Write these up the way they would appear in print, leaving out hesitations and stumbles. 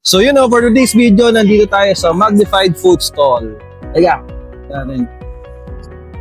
So yun for today's video, nandito tayo sa Magnified Food Stall. Teka, natin.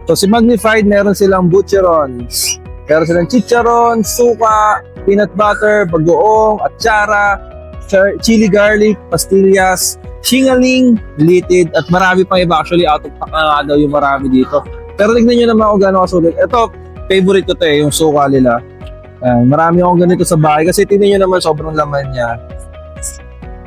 So si Magnified, meron silang butcherons. Meron silang chicharon, suka, peanut butter, bagoong, atsara, chili garlic, pastillas, singaling, litid, at marami pang iba. Actually, out of pack na daw yung marami dito. Pero tignan nyo naman kung gano'n kasulit. Ito, favorite ko to yung suka nila. Marami akong ganito sa bahay kasi tignan nyo naman sobrang laman niya.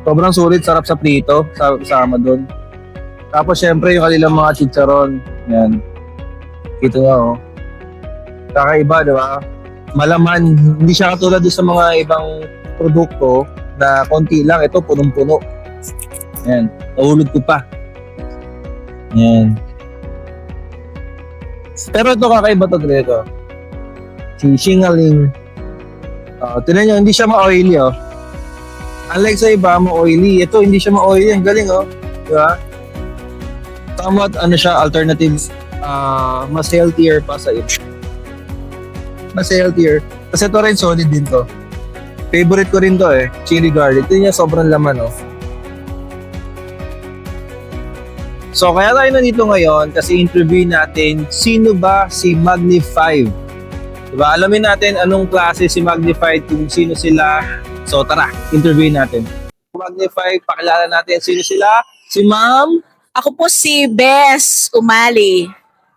Sobrang sulit, sarap sa prito, kasama doon. Tapos syempre yung kanilang mga chicharon. Yan. Ito nga oh. Kakaiba, di ba? Malaman, hindi siya katulad sa mga ibang produkto na konti lang. Ito, punong-puno. Yan. Nahulog ko pa. Yan. Pero ito kakaiba to, Greco. Si Singaling. Tinan nyo, hindi siya ma-oily, oh. Unlike sa iba, ma-oily. Ito, hindi siya ma-oily. Ang galing, oh. Diba? Somewhat, ano siya, alternatives. Mas healthier pa sa iba. Mas healthier. Kasi ito rin, solid din to. Favorite ko rin to, eh. Chili garlic. Ito niya, sobrang laman, oh. So, kaya tayo nandito ngayon kasi interview natin sino ba si Magnified. Diba? Alamin natin anong klase si Magnified, kung sino sila. So, tara, interview natin. Magnified, pakilala natin sino sila. Si Ma'am. Ako po si Bes Umali.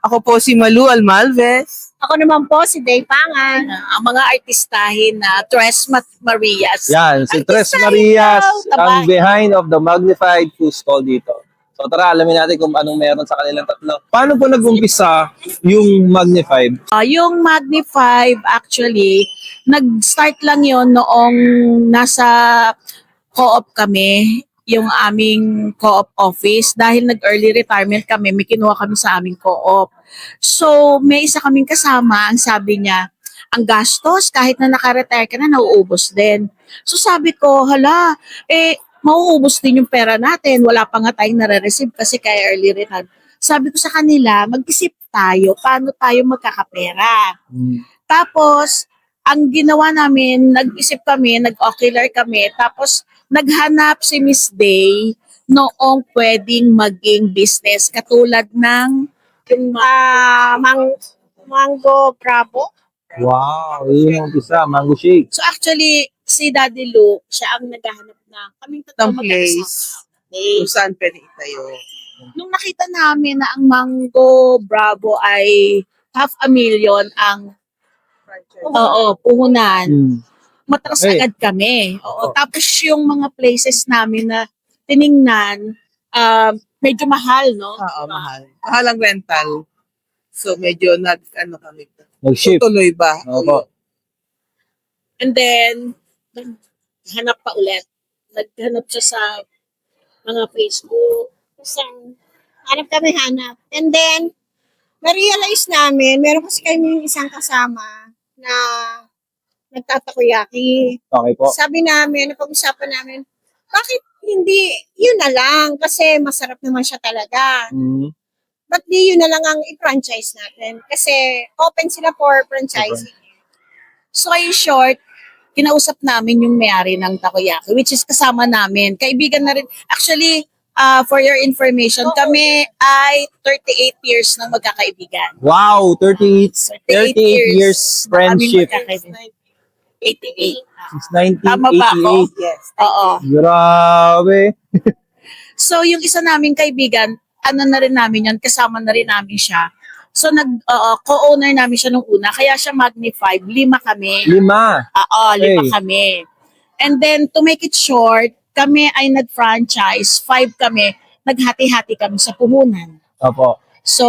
Ako po si Malu Almalves. Ako naman po si Day Pangan. Ang mga artistahin na Tres Marias. Yan, si Tres Artistahin Marias, daw, ang tabay. behind of the Magnified Food Stall dito. So tara, alamin natin kung anong meron sa kanilang tatlo. Paano po nag-umpisa yung Magnified? Yung Magni 5 actually, nag-start lang yon noong nasa co-op kami, yung aming co-op office. Dahil nag-early retirement kami, may kinuha kami sa aming co-op. So, may isa kaming kasama, ang sabi niya, ang gastos, kahit na naka-retire ka na, nauubos din. So sabi ko, hala, mauubos din yung pera natin. Wala pa nga tayong nare-receive kasi kaya early retirement. Sabi ko sa kanila, mag-isip tayo, paano tayo magkakapera. Tapos, ang ginawa namin, nag-isip kami, nag-ocular kami, tapos naghanap si Miss Day noong pwedeng maging business. Katulad ng yung Mango Bravo. Wow, yun yung umpisa, mango shake. So actually, si Daddy Luke, siya ang naghahanap na kaming Ng tatlo place kung saan pwede itayo. Nung nakita namin na ang Mango Bravo ay 500,000 ang puhunan, matras Okay. agad kami. Tapos yung mga places namin na tiningnan, medyo mahal, no? Oo, mahal. Mahal ang rental. So medyo kami. Mag-ship. Tuloy ba? Opo. And then, hanap pa ulit. Naghanap siya sa mga Facebook. Hanap kami. And then, na-realize namin, meron kasi kami isang kasama na nagtatakoyaki. Okay po. Sabi namin, napag-usapan namin, bakit hindi yun na lang? Kasi masarap naman siya talaga. Ba't di yun na lang ang i-franchise natin? Kasi open sila for franchising. So in short, kinausap namin yung may-ari ng takoyaki, which is kasama namin. Kaibigan na rin. Actually, for your information, kami ay 38 years na magkakaibigan. Wow, 38 years friendship. 88. Since Tama ba ako? 1988. Yes. Oo. Grabe. So yung isa naming kaibigan, ano na rin namin yun, kasama na rin namin siya. So co-owner namin siya nung una, kaya siya Magnified, 5 kami. 5. 5 kami. And then to make it short, kami ay nag-franchise, 5 kami, naghati-hati kami sa puhunan. Opo. So,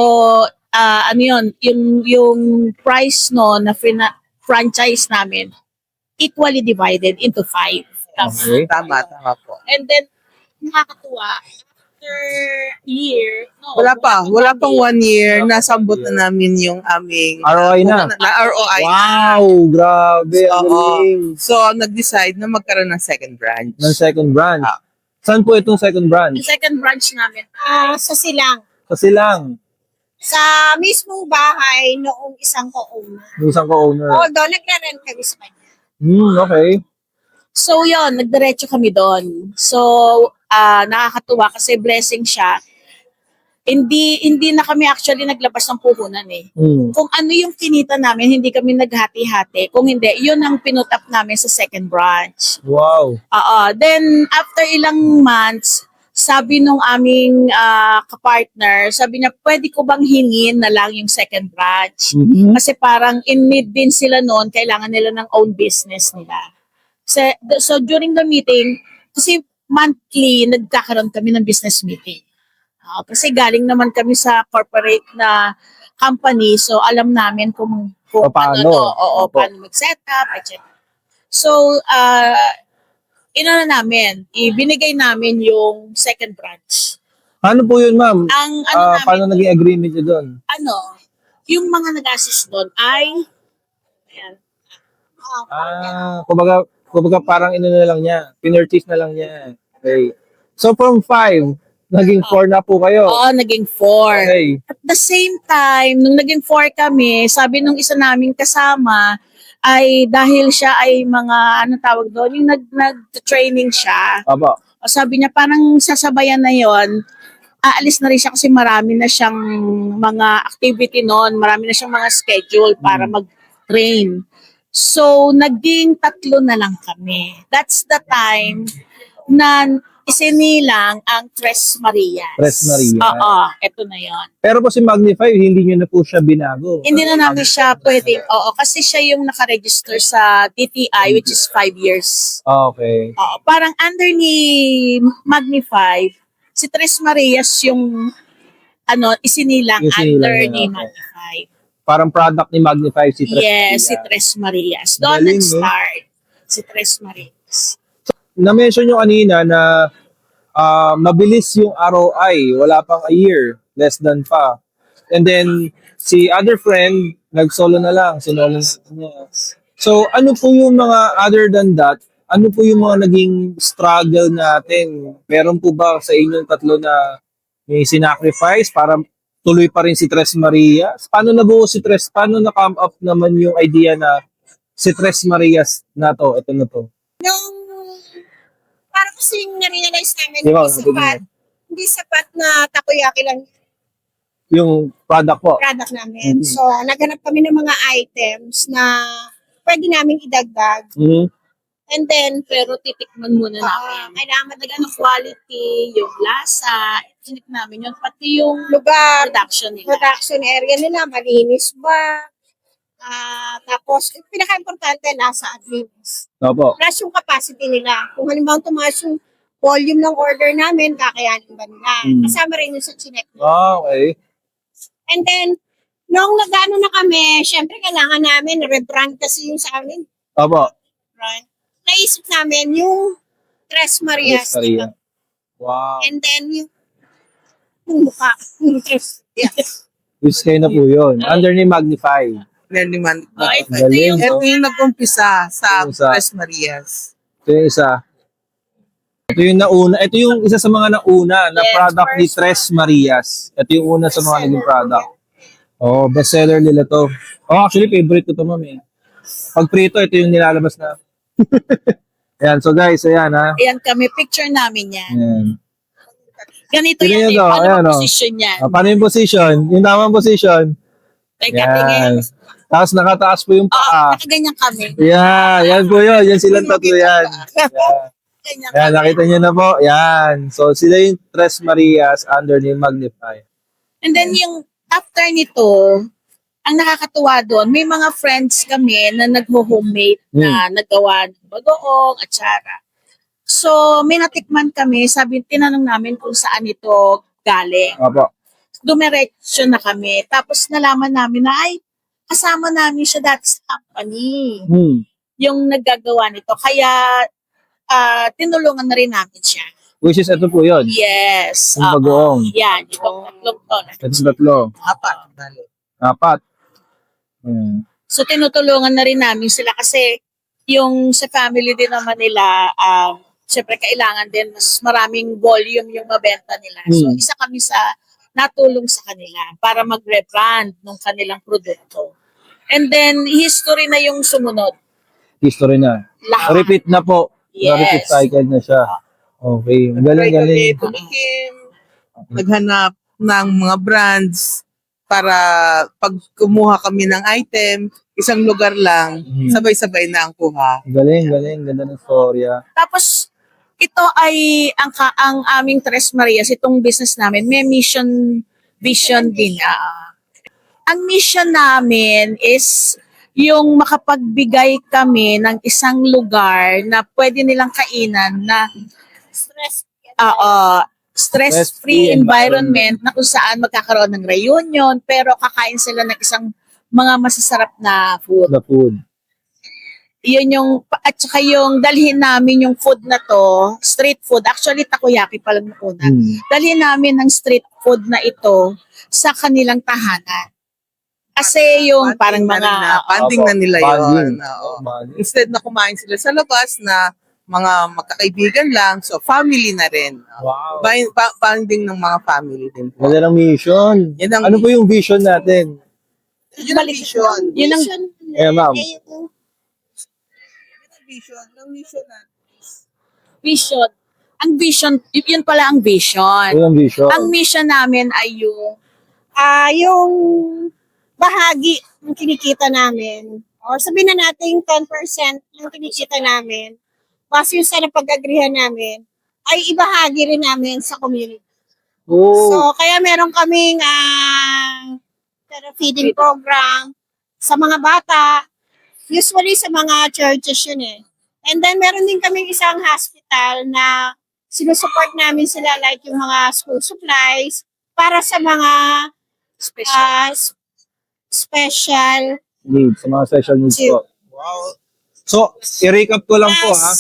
ano yun, yung price no na franchise namin, equally divided into 5. Okay. Tama po. And then, nakakatuwa, after year, Wala pang 1 year, nasambot na namin yung aming ROI na. ROI. Wow, grabe. Ang Oo. galing. So, nag-decide na magkaroon ng second branch. Ng second branch. Saan po itong second branch? yung second branch namin, Sa Silang. Kasi lang, Sa mismong bahay noong isang ko-owner. yung isang co-owner. Although, nagre-rent kami sa kanya. Okay. So yun, nagdiretso kami doon. So nakakatuwa kasi blessing siya. Hindi na kami actually naglabas ng puhunan eh. Kung ano yung kinita namin, hindi kami naghati-hati. Kung hindi, yun ang pinutap namin sa second branch. Wow. Then after ilang months, sabi nung aming kapartner, sabi niya, pwede ko bang hingin na lang yung second branch? Kasi parang in need din sila noon, kailangan nila ng own business nila. So during the meeting, kasi monthly, nagkakaroon kami ng business meeting. Kasi galing naman kami sa corporate na company, so alam namin kung Paano? paano mag-set up, etc. So, ibinigay namin yung second branch. Ano po yun, ma'am? Ang Paano naging agreement nyo doon? Yung mga nag-assist doon ay, ayan, Kumbaga parang na lang niya. Pinurchase na lang niya. Okay. So from 5, naging 4 na po kayo. naging 4. Okay. At the same time, nung naging 4 kami, sabi nung isa naming kasama, ay dahil siya ay mga, tawag doon, yung nag-training siya. Aba. Sabi niya, parang sasabayan na yon, aalis na rin siya kasi marami na siyang mga activity noon, marami na siyang mga schedule para mag-train. So, naging 3 na lang kami. That's the time na isinilang ang Tres Marias. Tres Marias. Ito na yon. Pero po si Magnify, hindi nyo na po siya binago. Hindi na namin siya pwedeng, kasi siya yung nakaregister sa DTI, which is 5 years. Okay. Parang under ni Magnify, si Tres Marias yung isinilang under niya, ni okay. Magnify. Parang product ni Magnify si Tres Yes, si Marias. Tres Marias. Doon Galing, nag-start si Tres Marias. Na-mention nyo kanina na mabilis yung ROI. Wala pang a year. Less than pa. And then, si other friend, nag-solo na lang. Sinolo niya. So, ano po yung mga, other than that, ano po yung mga naging struggle natin? Meron po ba sa inyong tatlo na may sinacrifice para tuloy pa rin si Tres Marias? Paano nabuo si Tres? Paano na-come up naman yung idea na si Tres Marias na to, ito na to? Parang kasi na-realize namin Diba? hindi sapat na takoyaki lang Yung product po. product namin. So, naghanap kami ng mga items na pwede namin idagdag. And then, Pero titikman muna namin. kailangan Talaga ng quality, yung lasa, tinik namin yun. Pati yung lugar, production nila. production area nila, malinis ba? Tapos, yung pinaka-importante, nasa advance. Opo. Plus yung capacity nila. Kung halimbawa tumaas yung volume ng order namin, kakayanin ba nila? Kasama rin yung sa chinek. Okay. And then, nung nag-ano na kami, syempre kailangan namin, rebrand kasi yung sa amin. Opo. Right? Naisip namin yung Tres Marias. Tres Marias. Wow. And then, yung mukha. Yung Tres. Yes. Which kayo na po yun. Under ni Magnify. Naniman. Ito Galing, yung Ito yung nag-umpisa sa Yung sa- Tres Marias. Ito yung isa. Ito yung nauna. Ito yung isa sa mga nauna na Yes, product ni first Tres Marias. Ito yung una sa mga naging product. Oh, bestseller nila to. Oh, actually, favorite ko to, ma'am. Eh. Pag prito, ito yung nilalabas na. Ayan, so guys, ayan ha. Ayan kami, picture namin yan. Ayan. Ganito Tingnan yan nyo to, paano ayan, ang oh. position yan. Paano yung position? Yung tamang position. Teka, Yan. tingin. Tapos nakataas po yung paa. Nakaganyan kami. Yeah, yan po yun. Yan silang tatlo yan. Yeah. Ganyan Yan, kami. nakita nyo na po. Yan. So, sila yung Tres Marias under ni Magnify. And then yung after nito, ang nakakatuwa doon, may mga friends kami na nagho-homemade na nagawa ng bagoong, atsara. So, may natikman kami, tinanong namin kung saan ito galing. Opo. Dumiretso na kami. Tapos nalaman namin na, ay, kasama namin siya dati sa company. Yung naggagawa nito. Kaya, tinulungan na rin namin siya. Which is, ito po yun. Yes. Yung bagoong. Yan, yung tatlong to. Ito tatlo. Apat. Bali. 4. So, tinutulungan na rin namin sila kasi yung sa family din naman nila, syempre kailangan din mas maraming volume yung mabenta nila. So, isa kami sa natulong sa kanila para mag-rebrand ng kanilang produkto. And then, history na yung sumunod. History na. Lahat. Repeat na po Yes. recycled na siya. Okay. Galing, Try galing. kami tumikim, naghanap ng mga brands para pag kumuha kami ng item, isang lugar lang, Mhm. sabay-sabay na ang kuha. Galing, galing. Ganda ng storya. Tapos, ito ay ang aming Tres Marias, itong business namin, may mission, vision din. Ang mission namin is yung makapagbigay kami ng isang lugar na pwede nilang kainan na Stress. stress-free environment na kung saan magkakaroon ng reunion pero kakain sila ng isang mga masasarap na food. The food. Yun yung, at saka yung dalhin namin yung food na to, street food, actually takoyaki pa lang una. Dalhin namin ng street food na ito sa kanilang tahanan. Kasi yung parang mga, Panding na nila Banding. yun. Oo. Banding. Instead na kumain sila sa labas na mga magkakaibigan lang, so family na rin. Wow. Bonding ng mga family din po. Ganda ng mission. Yan ang, Ano po yung vision natin? yun ang vision. Yun ang- Mission, ma'am. yung Vision. Ang vision natin. vision. Ang vision, yun pala ang vision. Yun ang vision. Ang mission namin ay yung bahagi ng kinikita namin, or sabihin na natin 10% ng kinikita namin, base yun sa napag-agrihan namin, ay ibahagi rin namin sa community. Oh. So, kaya meron kaming feeding program sa mga bata, usually sa mga churches yun eh. And then, meron din kaming isang hospital na sinusupport namin sila like yung mga school supplies para sa mga special. special Needs. Sa mga special needs po. Wow. So, i-recap ko lang po ha.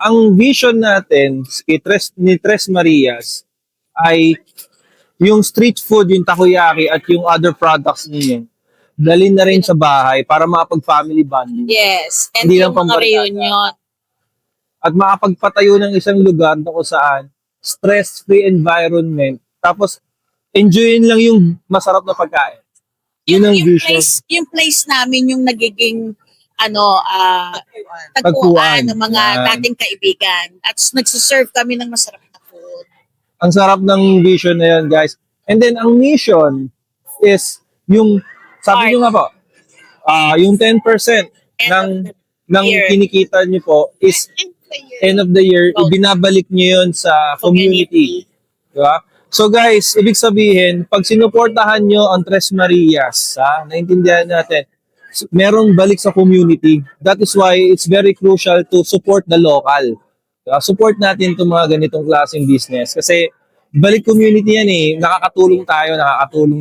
Ang vision natin ni Tres Marias ay yung street food, yung takoyaki at yung other products ninyo. Dalhin na rin sa bahay para makapag-family bonding. Yes. And Hindi yung lang mga pambarkada. reunion. At makapagpatayo ng isang lugar na kung saan stress-free environment. Tapos, enjoyin lang yung masarap na pagkain. Yun ang vision. Yung place namin yung nagiging Tagpuan. tagpuan ng mga Yan. dating kaibigan. At nagsiserve kami ng masarap na food. Ang sarap ng vision na yun, guys. And then, ang mission is yung, sabi nyo nga po, yung 10% ng year. kinikita nyo po is end of the year, Oh. ibinabalik nyo yun sa community. Diba? So guys, ibig sabihin, pag sinuportahan nyo ang Tres Marias, naintindihan natin, merong balik sa community. That is why it's very crucial to support the local. Support natin itong mga ganitong klaseng business. Kasi balik community yan eh. Nakakatulong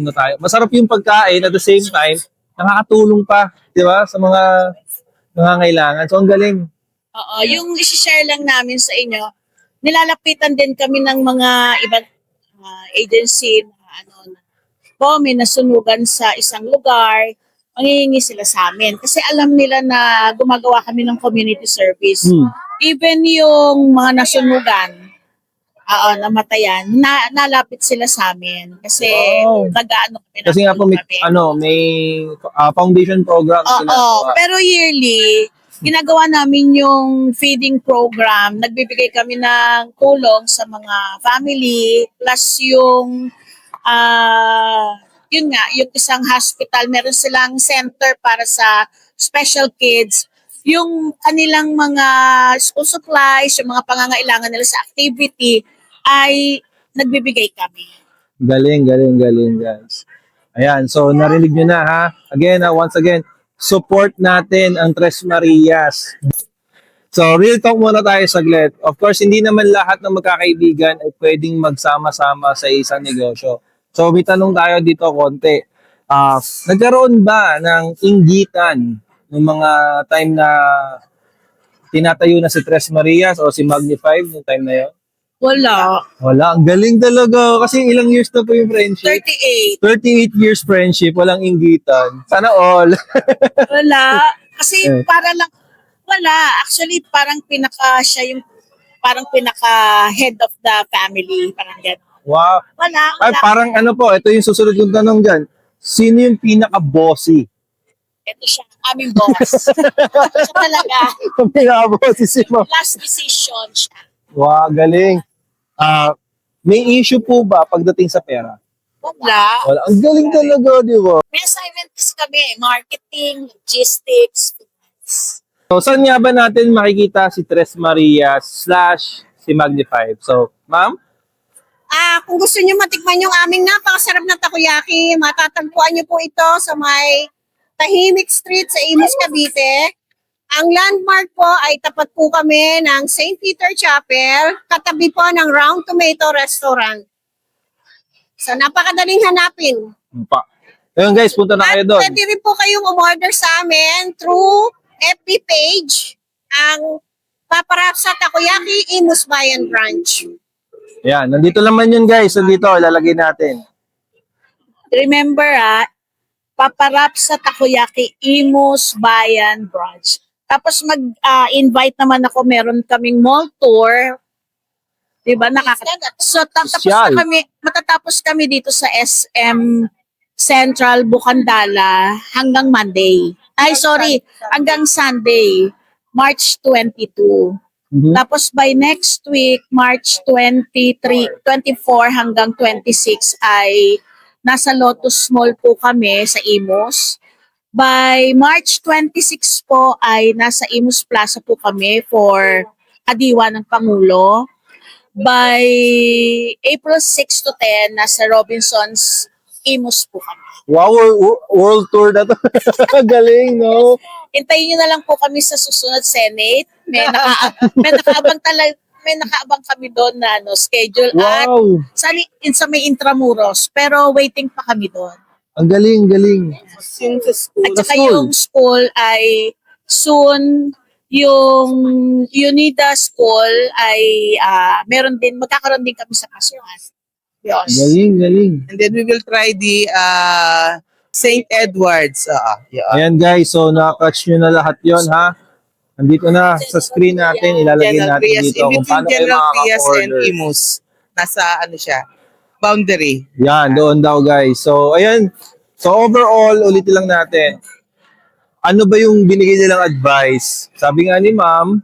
na tayo. Masarap yung pagkain at the same time, nakakatulong pa, di ba, sa mga nangangailangan. So ang galing. Oo, yung isi-share lang namin sa inyo, nilalapitan din kami ng mga ibang agency na may nasunugan sa isang lugar, mangingi sila sa amin. Kasi alam nila na gumagawa kami ng community service. Even yung mga nasunugan, namatayan, nalapit sila sa amin. Kasi Wow. nag-ano kami. Kasi nga po may foundation program sila. Oo, pero yearly, ginagawa namin yung feeding program. Nagbibigay kami ng tulong sa mga family, plus yung yun nga, yung isang hospital, meron silang center para sa special kids. Yung kanilang mga school supplies, yung mga pangangailangan nila sa activity, ay nagbibigay kami. Galing, guys. Ayan, so narinig nyo na ha. Again, once again, support natin ang Tres Marias. So, real talk muna tayo saglit. Of course, hindi naman lahat ng magkakaibigan ay pwedeng magsama-sama sa isang negosyo. So, may tanong tayo dito konti. Nagkaroon ba ng inggitan ng mga time na tinatayo na si Tres Marias o si Magnified yung time na yun? Wala. Wala. Ang galing talaga. Kasi ilang years na po yung friendship? 38. 38 years friendship. Walang inggitan. Sana all. Wala. Kasi Eh. para lang, wala. Actually, parang siya yung parang pinaka-head of the family. Parang gano'n. Wow. Wala. Ay, parang ano po, ito yung susunod kong tanong dyan. Sino yung pinaka-bossy Ito siya, aming boss. Siya talaga. Pinaka-boss si ma'am. Last decision siya. Wow, galing. May issue po ba pagdating sa pera? Wala. Wala. Ang galing talaga, di ba? May assignments kami, marketing, logistics, finance. So, saan nga ba natin makikita si Tres Maria / si Magnify? So, ma'am? Kung gusto niyo matikman yung aming napakasarap na takoyaki, matatagpuan niyo po ito sa may Tahimik Street sa Imus, Cavite. Ang landmark po ay tapat po kami ng St. Peter Chapel, katabi po ng Round Tomato Restaurant. So, napakadaling hanapin. Pa. Ayun guys, punta na kayo At doon. pwede rin po kayong umorder sa amin through FB page, ang Paparapsa Takoyaki Imus Bayan Branch. Yan, nandito naman yun guys. Nandito, ilalagay natin. Remember, paparap sa Takoyaki Imus Bayan Branch. Tapos mag-invite naman ako, meron kaming mall tour. Diba? So, Sosyal. matatapos kami dito sa SM Central Bukandala hanggang Monday. Ay, sorry, hanggang Sunday, March 22. Mhm. Tapos by next week, March 23, 24 hanggang 26 ay nasa Lotus Mall po kami sa Imus. By March 26 po ay nasa Imus Plaza po kami for Kadiwa ng Pangulo. By April 6 to 10, nasa Robinsons Imus po kami. Wow, world tour na to. Galing, no? Hintayin nyo na lang po kami sa susunod Senate. May nakaabang kami doon na schedule at Wow, sa may Intramuros. Pero waiting pa kami doon. ang galing, galing. Yung sa school. At saka school. yung school ay soon, yung UNIDA school ay magkakaroon din kami sa kasuhan. Yes. Galing, galing. And then we will try the St. Edward's. Yeah. Ayan guys, so nakatch nyo na lahat yon ha. Nandito na sa screen natin, ilalagay General natin Trias. dito In kung between paano kayo General Trias and makaka-order. Imus. Nasa boundary. Yan, doon daw guys. So, ayan. So, overall, ulitin lang natin. Ano ba yung binigay nilang advice? Sabi nga ni ma'am,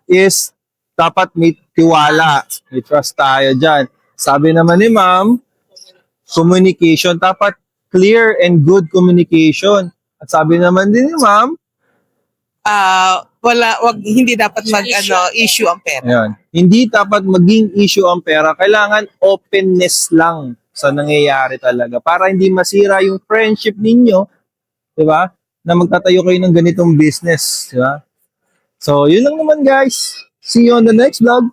is dapat may tiwala. May trust tayo dyan. Sabi naman ni ma'am, communication. Dapat clear and good communication. At sabi naman din ni ma'am, Hindi dapat issue ang pera. ayan, hindi dapat maging issue ang pera. Kailangan openness lang sa nangyayari talaga para hindi masira yung friendship ninyo, di ba? Na magtatayo kayo ng ganitong business, di ba? So, yun lang naman guys. See you on the next vlog.